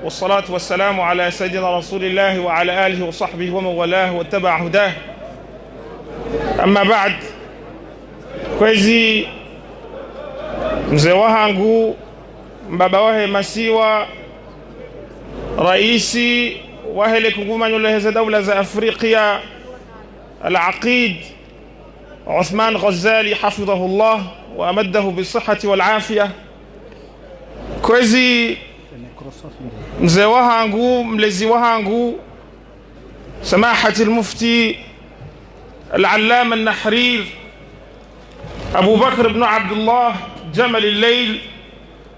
والصلاة والسلام على سيدنا رسول الله وعلى آله وصحبه ومن والاه واتبع هداه. أما بعد, kwezi mzee wangu mbaba wahe masiwa raisi wahele kungumanyula heza dawla za Afrika al-Aqid Uthman Ghazali hafidhahullah wa amaddahu bisihhati wal afia. Kwezi mzee wangu mlezi wangu samahati al-mufti al-allama an-nahrir Abu Bakr ibn Abdullah Jamal al-Layl.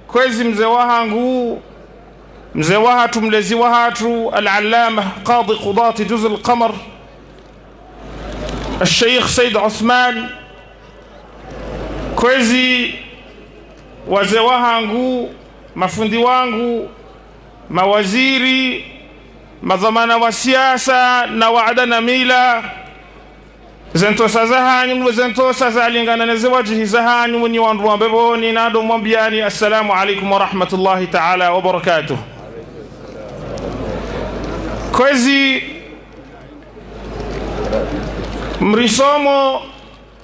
Kwezi mzee wangu mzee wahatu mlezi wahatu al-allama qadi qudati juz al-qamar الشيخ سيد عثمان. Kwezi wazee wangu mafundi wangu mawaziri madhamana wa siasa na waadana mila zentosa zahanyu zentosa zalingana na zawaji zahanyu ni wandu ambeboni nado mwambiani assalamu alaikum wa rahmatullahi ta'ala wa barakatuh. Kwezi mrisomo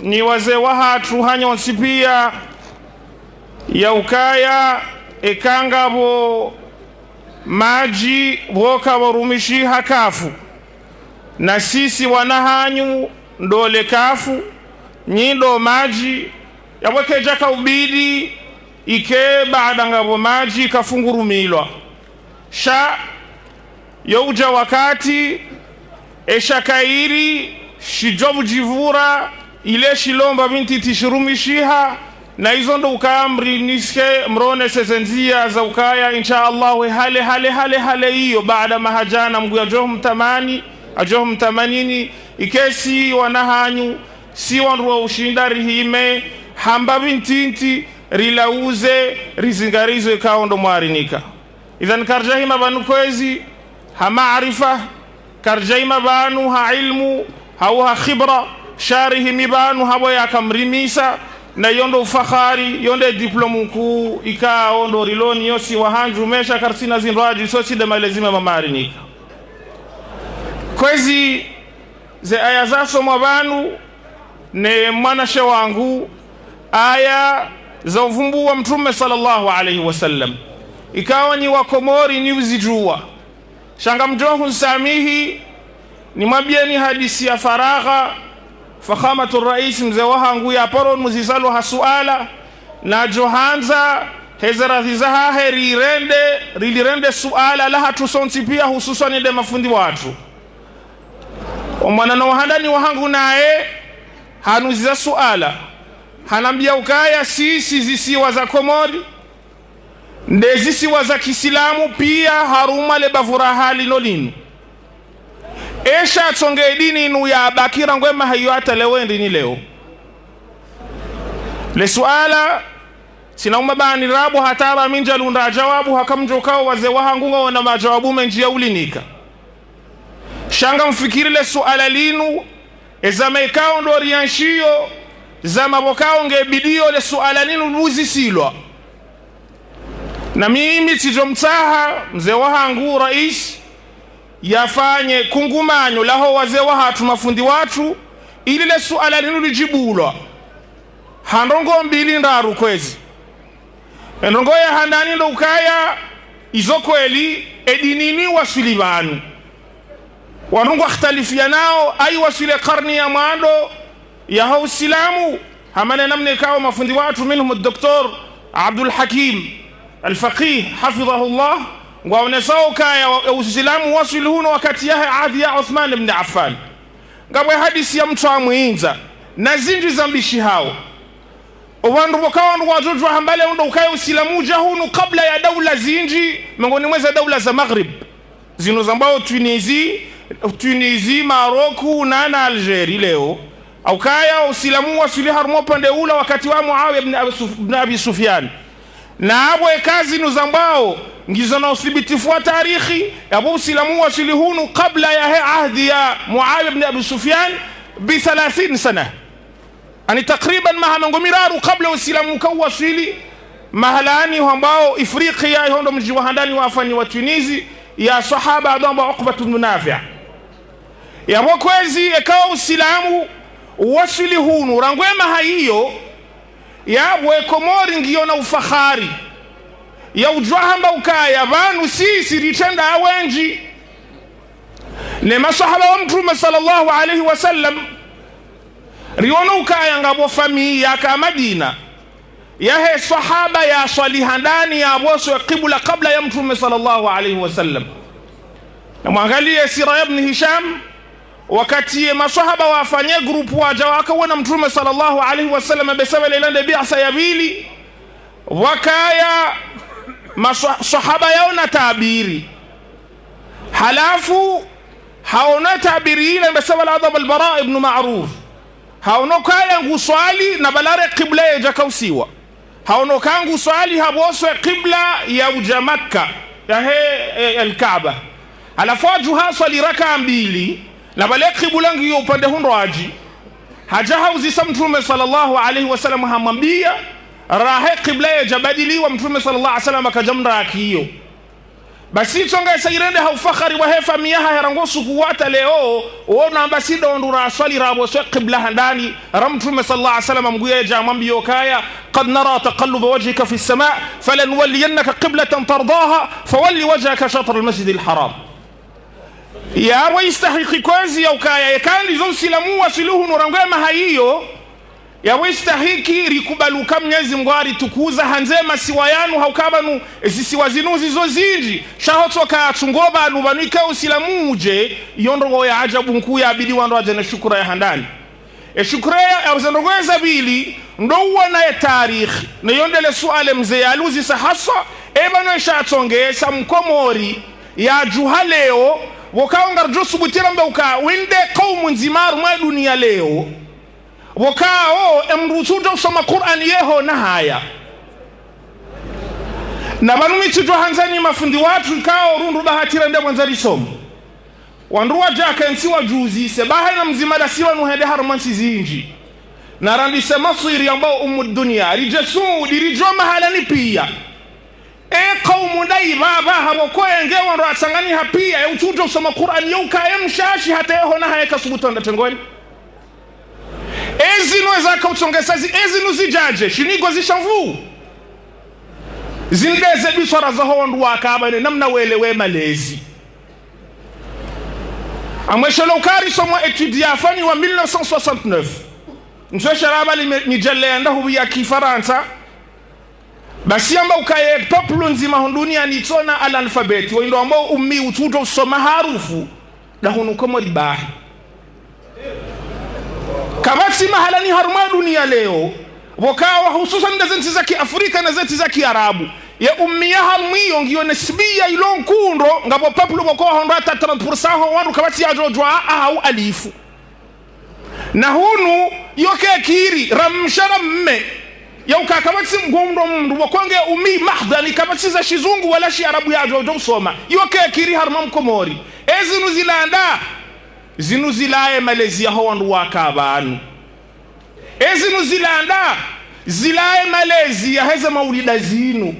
ni wazee wahatu hanyonsi pia ya ukaya ekangabo maji boka warumishi hakafu na sisi wanahanyu ndole kafu nyindo maji yabwekeja kaubidi ike baada ngabo maji kafungurumilwa sha yauja wakati eshakairi shijobu jivura ile shilomba binti tishurumishiha na hizo ndo ukamri niske mrone sezenzia za ukaya inshallah hale hiyo baada mahajana mgu ya ajohum tamanini ikesi wanahanyu si wanruwa ushindari hime hamba bintinti rilauze rizingarizo ikawa ndo mwarinika. Idhan karjahima banu kwezi ha maarifa karjahima banu ha ilmu ha khibra sharihimi banu habo yakamrimisa na yondo ufakhari yonde diplomu kuu ikao ndo riloni yosi wahanju mesha karsina zinraji sosi de malezima mamarinika. Kwezi ze aya zaso mwabanu ne mwanashe wangu aya za uvumbu wa mtume sallallahu alaihi wasallam ikawa ni wakomori ni uzijua shanga mjohu samihi ni mwabieni hadisi ya faragha fakhamatu rais mzee wangu ya poro muzisalo hasuala na johanza hezarathi zaha rilirende suala la hatu sonsi pia hususani de mafundi watu omwana no handani wangu nae hanuziza suala hanambia ukaya sisi zisiwa za komori ndezisiwa za kisilamu pia haruma le bavura hali nolinu esha tsonge dini inu ya bakira ngwema hayo hata lewendi ni leo le suala sina umabani rabu hatara minja lunda jawabu hakamjokao wazee wahangu na majawabu menjia ulinika shanga mfikiri le suala linu ezama ikao ndo rianshio zama bokao ngebidio le suala linu luzi silwa na mimi tijomtaha mzee wangu rais yafanye kungumanyo laho wazee wahatu mafundi watu ili le suala linu lijibulwa handongo mbili ndaru kwezi ndongo ya handani ndo ukaya izo kweli edinini wasulibanu wanungu akhtalifia nao ai wasule karni ya mwando ya hausilamu hamane namne kao mafundi watu minhum Dr. Abdul Hakim al-Faqih hafidhahullah ngwaonesao kaya usilamu wasuluhuno wakati yahe adhi ya Uthman ibn Affan ngabwe hadisi ya mtu wa muinza na zinji zambishi hao uwandu wakawa ndo wajujwa hambale ndo ukaya usilamu jahunu kabla ya daula zinji mengoni mweza daula za Maghrib zino zambao Tunisi, Maroku na Algeria leo au kaya usilamu wasuli harmo pande ula wakati wa Muawiya ibn Abi Sufyan na abwe kazi nuzambao ngizo na uthibitifu wa tarikhi abu usilamu wasuli hunu kabla ya ahdi ya Muawiya ibn Abi Sufyan bi 30 sana ani takriban maha mangomiraru kabla usilamu kawasili mahalani ambao Ifriqiya hondo mji wa handani wafani wa Tunisia ya sahaba adamba Uqba ibn Nafi' ya mkwezi ekawa Uislamu wasili hunu rangwema haiyo ya Komori ngiona ufahari ya ujwahamba ukaya banu sisi ritenda awenji ne masahaba wa Mtume sallallahu alayhi wasallam riona ukaya ngabo familia ka Madina yahe sahaba ya salihandani ya boso qibla kabla ya Mtume sallallahu alayhi wasallam. Na mwangalie sira ibn Hisham wakati masahaba wafanye grupu waja wakaona Mtume sallallahu alayhi wasallam besawa ile bi'sa ya pili wakaya masahaba yaona tabiri halafu haona tabiri ile besawa al-adhab al-Bara ibn Ma'ruf haona kaya nguswali na balare qibla ya jakausiwa haona kangu swali haboswe qibla ya Makka ya he al-Kaaba halafu swali raka mbili na bale qibla ngiyo upande hundoaji haja hauzisa Mtume sallallahu alayhi wasallam hamwambia rahe qibla ya jabadili wa Mtume sallallahu alayhi wasallam akajamra akiyo basi tonga sayirende haufakhari wa hefa miyaha herangosu kuwata leo ona ambasida ondura swali rabo so qibla handani Mtume sallallahu alayhi wasallam mguye jamwambio kaya qad nara taqallub wajhika fi as-sama' falanwalliyannaka qiblatan tardaha fawalli wajhaka shatr al-masjid al-haram ya waistahiqi kwazi ya ukaya yakandi zonsilamu wasiluhu nurangwema haiyo ya waistahiqi rikubaluka Mwenyezi Mungu tukuza hanzema siwayanu haukabanu zisiwa zinuzi zozinji shahotoka tungoba anubanika usilamu uje yondongo ya ajabu nkuu ya abidi wando ajana shukura ya handani shukura ya uzandogweza bili ndowa na ya tarikhi na yondele suale mzee aluzi sahasa ebano shatonge sa Mkomori ya juha leo wakaonga josu butira mbeuka winde kaumu nzimaru mwa dunia leo wakao emrutuja usoma Qur'an yeho na haya na banumi tujwa hanzani mafundi watu kao rundu bahatira nde mwanzari somo wanduwa jaka nsiwa juzi sebaha na mzimada siwa nuhede harumansi zinji na randi se masiri ambao dunia rijesu dirijwa mahalani pia kaumu dai baba hamoko enge wando atangani hapia ya utuja usoma Qur'an yuka mshashi hata yeho na haya kasubutanda tengoni ezinu ezaka utongesazi ezinu zijaje shinigo zishavu zindeze biswara za hondu wakabane namna welewe malezi amweshelo ukari somo etudia afani wa 1969 mswe sharaba mijale ndahu ya Kifaransa basi amba ukaye populu nzima hondunia nitona al-alfabeti wendo ambao ummi ututo usoma harufu na hunukomo ribahi kama si mahalani haruma dunia leo wakawa hususan ndazenti za Kiafrika na zeti za Kiarabu ya ummiya halmiyo ngiyo nesbiya ilon kundo ngabo populu wako honrata 30% ho wandu kabati ya jojwa au alifu na hunu yoke kiri ramshara mme ya ukakamati mgondo mndu wakonge umi mahdani kabati za shizungu wala shi arabu ya jojo usoma yoke kiri haruma Mkomori ezinu zilanda zinu zilaye Malaysia ho wandu wakabanu ezinu zilanda zilaye Malaysia heza maulida zinu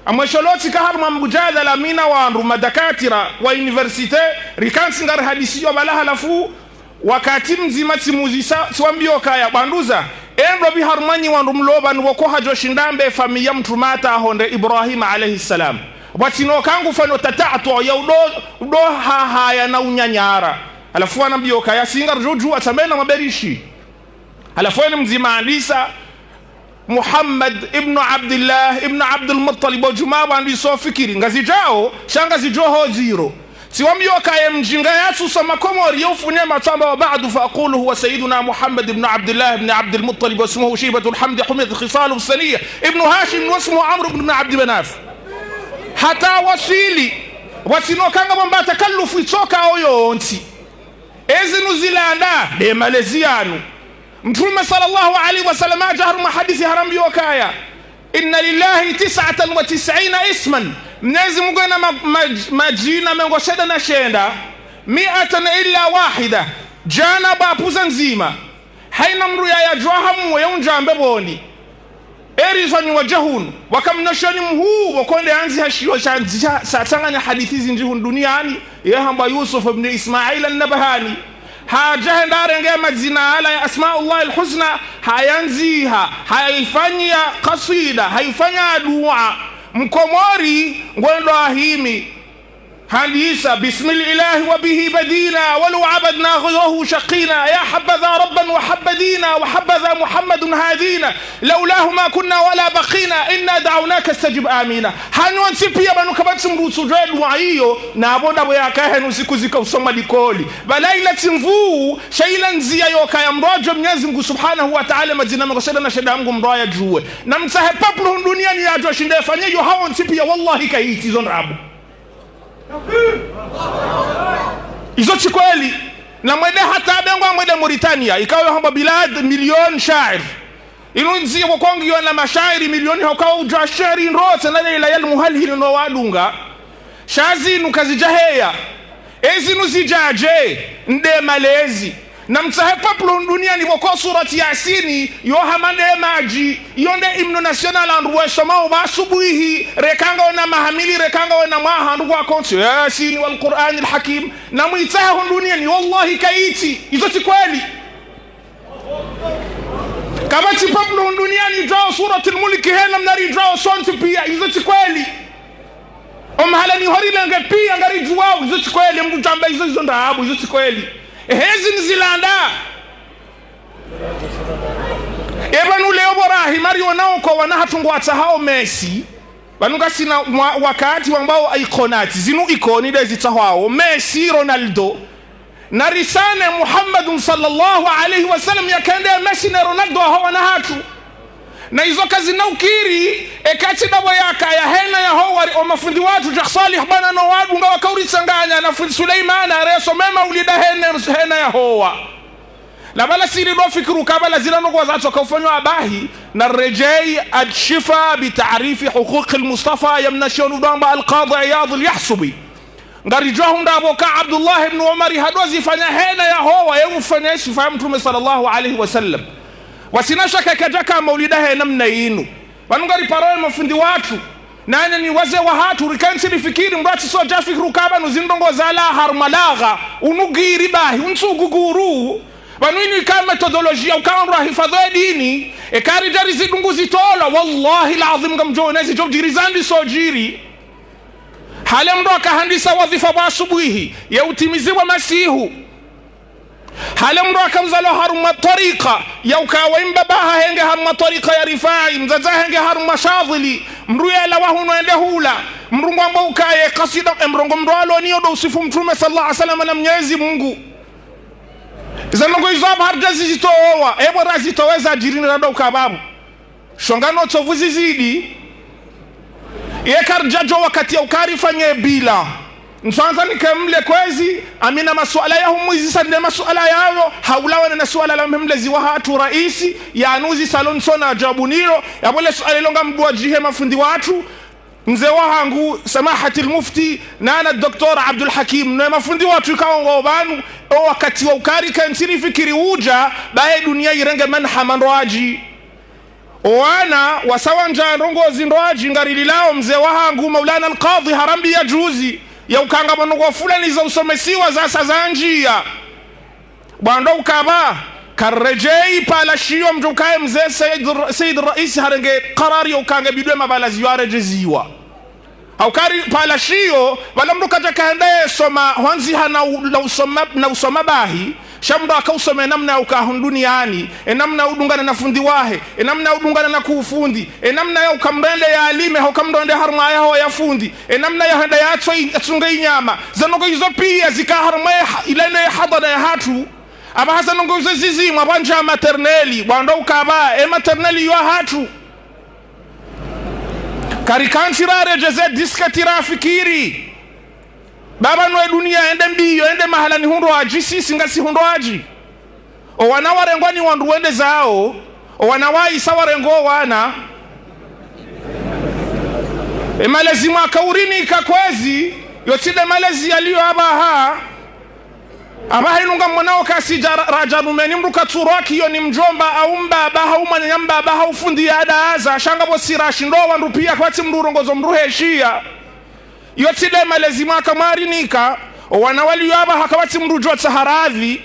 amwesholoti kaharuma mbujadala mina wandu madakatira wa universite rikansi ngar hadisi yo bala halafu wakati mzima timuzisa tuambio kaya banduza endo biharmanyi wandu mloba nwoko hajo shindambe familia mtumata honde Ibrahim alayhi salam watino kangu fano tatatu ya udo haya na unyanyara alafu wanambio kaya singar joju atamena maberishi alafu ni mzima andisa Muhammad ibn Abdullah ibn Abdul Muttalib wajuma bandu so fikiri ngazi jao shanga zijoho zero siwambio kaya mjinga yatu sama Komori yofunya matamba wa ba'du fa aqulu huwa sayyiduna Muhammad ibn Abdullah ibn Abdul Muttalib wasmuhu Shaybatul Hamd Humid khisalu saniyah ibn Hashim wasmuhu Amr ibn Abd Manaf hata wasili wasino kanga bomba takallufu itoka oyonti ezinu zilanda de Malaysianu Mtume sallallahu alaihi wasallam ajahar mahadisi haram yokaya inna lillahi 99 isman Mwenyezi Mungu ana majina mengosheda na shenda 100 illa wahida jana bapuza nzima haina mru ya jwahamu ya unjambe boni Erizani wajahun wakamnashani mhuu wakonde anzi hashiwa satanganya hadithi zinjihun duniani ya hamba Yusuf ibn Ismail al-Nabahani hajahe ndarenge mazina ala ya asma'ullah al-husna hayanziha haifanya kasida haifanya dua mkomori ngwendo ahimi hadisa bismillahi wa bihi badina walau abadna ghayrahu shaqina ya habadha rabban wa habadina wa habadha muhammadun hadina laulahu ma kunna wala baqina inna da'awnaka istajib amina hanwan sipia banu kabati mrusu dua hiyo na abonda boya kahenu siku zika usoma dikoli balaila timvu shaila nzia yoka ya mrojo Mwenyezi Mungu subhanahu wa ta'ala mazina mkoseda na sheda Mungu mroya juwe na msahe paplu duniani ya jua shinde fanyeyo hao sipia wallahi kaiti zonrabu izo chikweli na mwede hata bengwa mwede Mauritania ikawa hamba bilad milioni shair inunzi kwa kongi na mashairi milioni haukawa ujwa shairi nrote na ila yal muhalhili no wadunga shazi nukazijaheya ezi nuzijaje nde malezi na msahe paplo duniani wako surati Yasini yohamande maji yonde imno national andruwe somao basubuhi rekanga wana mahamili rekanga wana maha ndugwa konti Yasini wal Qur'an al Hakim na muitaha duniani wallahi kaiti izo kweli kama paplo duniani jao surati al-Mulk hena mnari jao sonti pia izo kweli omhalani horilenge pia ngari juwao izo kweli mtu jamba izo ndahabu izo kweli hezi nzilanda ebanu leo borahi mario nao kwa wanahatungwa hao Messi banuka sina wakati ambao ikonati zinu ikoni dezi tahao Messi Ronaldo na risane Muhammad sallallahu alaihi wasallam yakende Messi na Ronaldo hao wanahatu na hizo kazi na ukiri ekati dabo yaka ya hena ya howari o mafundi watu Sheikh Salih bana no wadu nga wakauri sanganya na fundi Suleiman areso mema ulida hena ya howa la bala siri do fikru kabala zila no kwa zato kaufanywa abahi na rejei al-shifa bi ta'rif huquq al-Mustafa yamnashonu damba al-Qadi Iyad al-Yahsubi ngarijwa ndabo ka Abdullah ibn Umar hadozi fanya hena ya howa yemu fanya sifa Mtume sallallahu alaihi wasallam wasina shaka kajaka maulida he namna yinu wanungari parole mafundi watu nani ni waze wa hatu rikansi lifikiri mbati so jafikru kaba nuzindongo zala harmalaga unugiri bahi unsuguguru wanuini kama metodolojia ukawa hifadhi dini ekari jari zidungu zitola wallahi lazim gamjonezi jobjirizandi sojiri hale mdo akahandisa wadhifa wa asubuhi ya utimiziwa masihu hale mro akamzalo haruma tariqa yaukawa imbabaha henge haruma tariqa ya Rifai mzaza henge haruma Shadhili mruya la wahuno ende hula mrungu ambao ukaye kasida mrungu mroalo niyo do usifu Mtume sallallahu alaihi wasallam na Mwenyezi Mungu zanongo izab harjazi zitowa ebo razitoweza ajirini rado ukababu shongano tovuzi zidi yekar jajo wakati ya ukarifanye bila nsanza nikamle kwezi amina masuala ya humuizi sande masuala yao haulawa na suala la mhemlezi wa hatu raisi ya anuzi salon sona jabuniro ya bole suala ilonga mbuwa jihe mafundi watu mze wahangu samahati al-mufti na ana Dr. Abdul Hakim na mafundi watu ikawa ngobanu wakati wa ukari kansiri fikiri uja bae dunia irenge manha manroaji wana wasawanja rongozi nroaji ngarili lao mze wahangu Maulana al-Qadhi Harambi ya juzi ya ukanga manuwa fulani za usomesiwa za sazanjia bando ukaba karejei pala shio mjukaye mzee Sayyid Rais harenge karari ya ukanga bidwe mabalazi yuare jeziwa haukari pala shio wala mdu kaja kahendaye soma huanzi na usoma bahi shamdo akausome namna ukahunduni yani namna udungana na fundi wahe namna udungana na kufundi namna ya ukamrende ya alime ukamrende harma ya ya fundi namna ya henda ya atsunge nyama zanongo hizo pia zikaharma ilene hadana ya hatu aba hazanongo hizo zizi mabanja materneli bando ukaba materneli ya hatu karikansi rare jeze diskatira fikiri baba nwe dunia ende mbiyo ende mahala ni hundo aji sisi ngasi hundo aji o wanawarengo ni wandu wende zao o wanawai sawarengo wana malezi mwakaurini ikakwezi yotide malezi yaliyo abaha aba hinunga mwanao kasi rajarumeni mruka turaki yo ni mjomba au mbaba au manyambaba au fundi ya adaza shanga bosira shindowa nrupia kwati mrurongozo mruheshia yotile malezima kamarinika wanawali yaba hakawati mrujwa tsaharadhi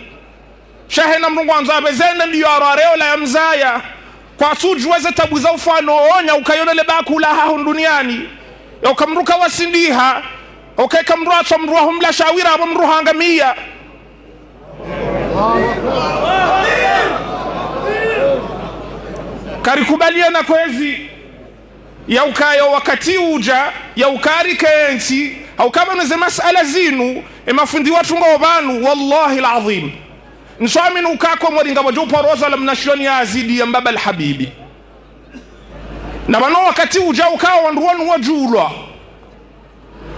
shahena mrungu anzabe zende ndiyo arareo la ya mzaya kwa sujuweze tabu za ufano onya ukayonele bakula hahu duniani ya ukamruka wasindiha ukakamruwa tsamruwa humla shawira abo mruhangamia karikubaliana kwezi ya ukayo wakati uja ya ukari kensi au kama neze masala zinu emafundi watu ngobanu wallahi alazim nswami ukako moringa bojupa roza la mnashoni ya azidi ya mbaba alhabibi na bano wakati uja ukawa wanduwanu wajulwa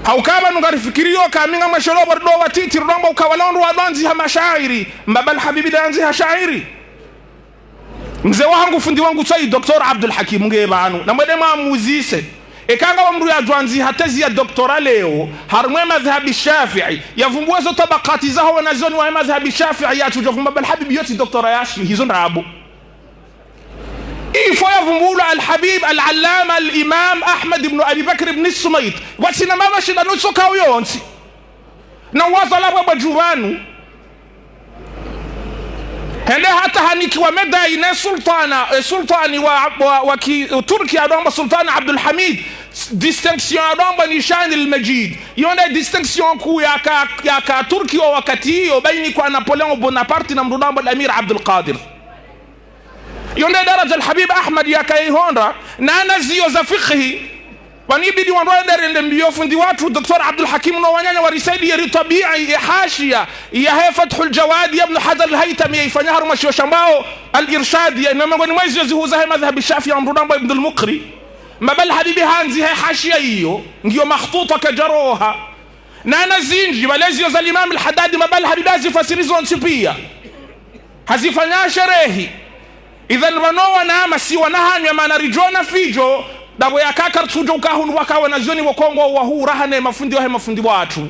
haukaba nungarifikirio kaminga masholo bardo watiti rudamba ukawalondo wadanzi ha mashairi mbaba alhabibi danzi ha shairi mzee wangu fundi wangu sai Dr. Abdul Hakim ngebanu na mwede maamuzise ekanga wa mru ya dwanzi hatezi ya doktora leo harumwe madhhabi Shafi'i yavumbua zo tabakati zaho wanazoni wa madhhabi Shafi'i ya chujofu mbaba alhabibi yoti doktora yashi hizo ndabu ifo yavumbula alhabib al-allama al-imam Ahmad ibn Abi Bakr ibn Sumayt watina mama shida nusoka uyonsi na wazalabwa bajuranu hele hata haniki wa medaine sultani wa Turki adamba Sultan Abdul Hamid distinction adamba nishani al-Majid yone distinction ku ya ka Turki wa wakati hiyo baini kwa Napoleon Bonaparte na mrudamba al-Amir Abdul Qadir yonde daraja al-Habib Ahmad ya kaihonda na nazio za fiqhi wanibidi wandoende mbio fundi watu Dr. Abdul Hakim no wanyanya warisaidi ya tabi'i hashia ya Fathul Jawad ibn Hajar al-Haytami yifanya harumashi shambao al-Irshad ya miongoni mwa hizo zihuza madhhab Shafi'i amrudamba ibn al-Muqri mabal habibi hanzi hashia hiyo ndio makhtuta kajaroha na nazinji walezio za Imam al-Haddad mabal habibazi fasirizo nsipia hazifanya sherehi idhan wanoa na amasi wanahanywa manarijona fijo dabo ya kakar tujo ukahunu wakawa na zioni wakongo wa huu rahane mafundi watu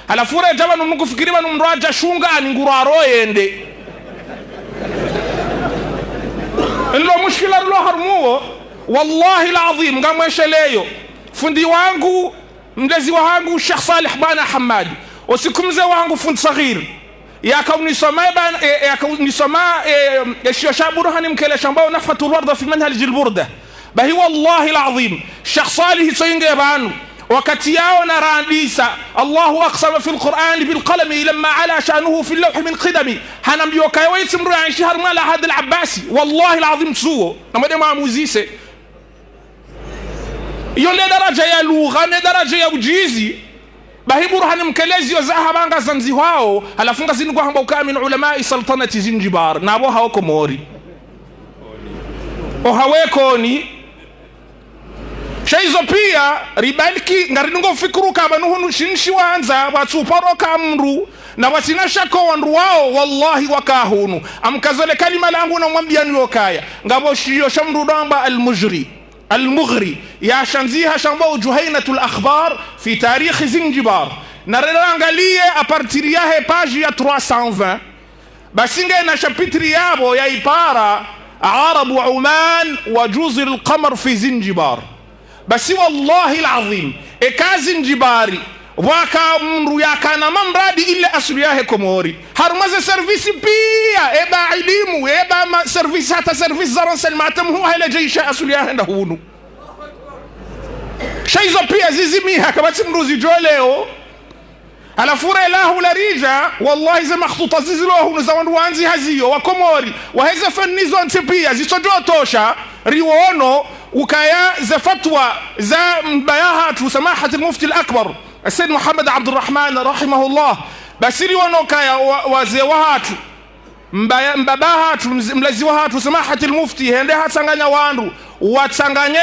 halafura jaba numuku fikiriwa numraja shunga ni nguraro yende ilo mushkila rilo harmuo wallahi alazim ngamweshe leyo fundi wangu mlezi wangu Sheikh Salih bana Hamad usikumze wangu fundi saghir yakaunisoma الشيخ برهان مكلا شنباو نفحة الوردة في منهج البردة بهي والله العظيم الشيخ صالح سينجبان وكتياو نرانديسا الله أقسم في القرآن بالقلم لما على شأنه في اللوح من قدمي هنم يوكايوي تمرو عن شهر مالا هذا العباسي والله العظيم تسوه نما دي ما موزيسي يولي درجة يا لوغاني درجة يا وجيزي bahi burhan mkelezi wa zahabanga zanzi wao halafunga zinugwa hamba ukaa min ulamai sultanati Zinjibar na abo hawako mori o hawekoni shaizo pia ribalki ngarinungo fikuru kabanuhunu shinshi wanza watsuparo kamru na wasina shako wanru wao wallahi wakahunu amkazole kalima langu na mwambia niokaya ngabo shiyo shamrudamba المغري يا شنزيها شنبو جهينة الأخبار في تاريخ زنجبار نرانغاليه أبارتيرياه باجيا 320 بسنجينا شابتريابو يا إبارة عرب عمان وجزر القمر في زنجبار بس والله العظيم إكا زنجباري waka mru yakana mamradi illa asliyahe komori harmaze service pia eba ilimu eba service hata service zaransa matam huwa hele jeisha asliyahe ndahunu shaizo pia zizimiha kabati mruzi joleo alafura lahu larija wallahi za makhtuta zizilohu za wanduanzi haziyo wa komori waheza fanizo ntipia zisojotosha riwono ukaya za fatwa za mbayahatu samahat al-mufti al-akbar السيد محمد عبد الرحمن رحمه الله بسيري ونوكايا وزيوهاتو mbabahatu mlezi wahatu samahati al-mufti hende hatanganya wandu watanganye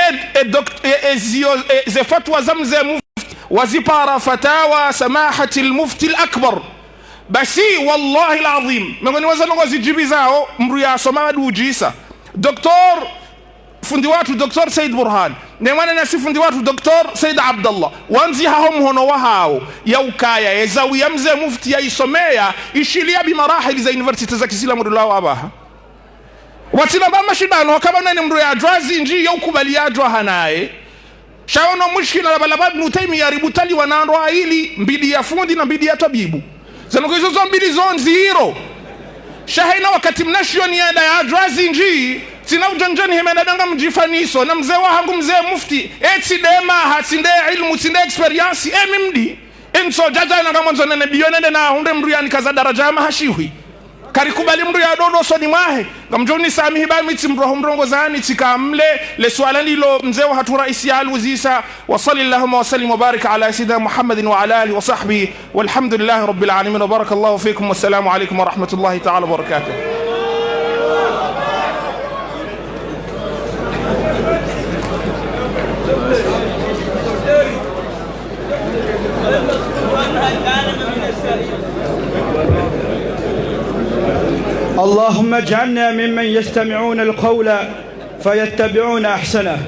ze fatwa zamze mufti wazipara fatawa samahati al-mufti al-akbar basi wallahi al-azim mengoni wazanongo zijibi zao mru ya somadu ujisa doktor fundi watu Dr. Said Burhan nemwana nasifundi watu Dr. Said Abdallah wanzi hao mhono wa hao ya ukaya ezawi ya mzee mufti ya isomea ishilia bimarahili za university za Kiislamu dulawa abaha watina ba mashindano kama nani mru ya adwazi nji ya ukubali ya adwa hanaye shaono mushkila la balaba Ibn Taymiyyah ributali wanandwa hili mbidi ya fundi na mbidi ya tabibu zanuko hizo mbili zonzi hiro shahina wakati mnashioni ya adwazi nji tina ujanjani hemena danga mjifaniso na mzee wahangu mzee mufti eti dema hatinde ilmu tinde experience mimdi enso jaja na gamonzo nene biyonende na hunde mru ya nikaza daraja mahashiwi karikubali mru ya dodo soni mwahe ngamjoni sami hiba miti mrongo zani tikamle le swala nilo mzee wa hatu raisi ya aluzisa wa sallallahu wa sallim wa barika ala sayyidina Muhammadin wa ala alihi wa sahbihi walhamdulillahi rabbil alamin wa barakallahu fikum wassalamu alaikum wa rahmatullahi ta'ala wa barakatuh. اللهم اجعلنا ممن يستمعون القول فيتبعون أحسنه.